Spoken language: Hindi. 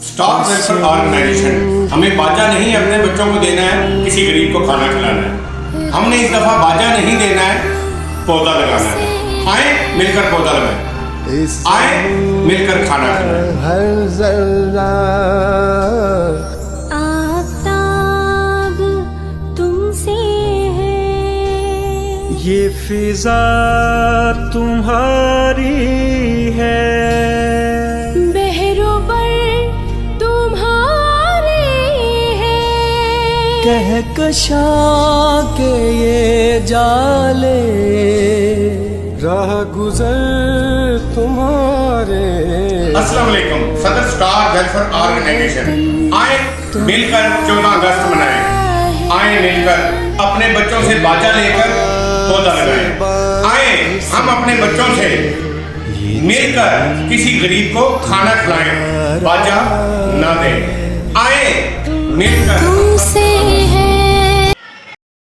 स्टार वेलफेयर ऑर्गेनाइजेशन हमें बाजा नहीं अपने बच्चों को देना है, किसी गरीब को खाना खिलाना है। हमने इस दफा बाजा नहीं देना है, पौधा लगाना है। आए मिलकर पौधा लगाएं, आए मिलकर खाना खिलाएं। हर जरा आफताब तुमसे है, ये फिजा तुम्हारी है, कहकशा के ये जाले राह गुजर तुम्हारे। अस्सलाम वालेकुम। सदर स्टार वेलफेयर ऑर्गेनाइजेशन आए मिलकर 14 अगस्त मनाएं। आए मिलकर अपने बच्चों से बाजा लेकर पौधा लगाएं। आए हम अपने बच्चों से मिलकर किसी गरीब को खाना खिलाएं, बाजा ना दें। आए मिलकर तुमसे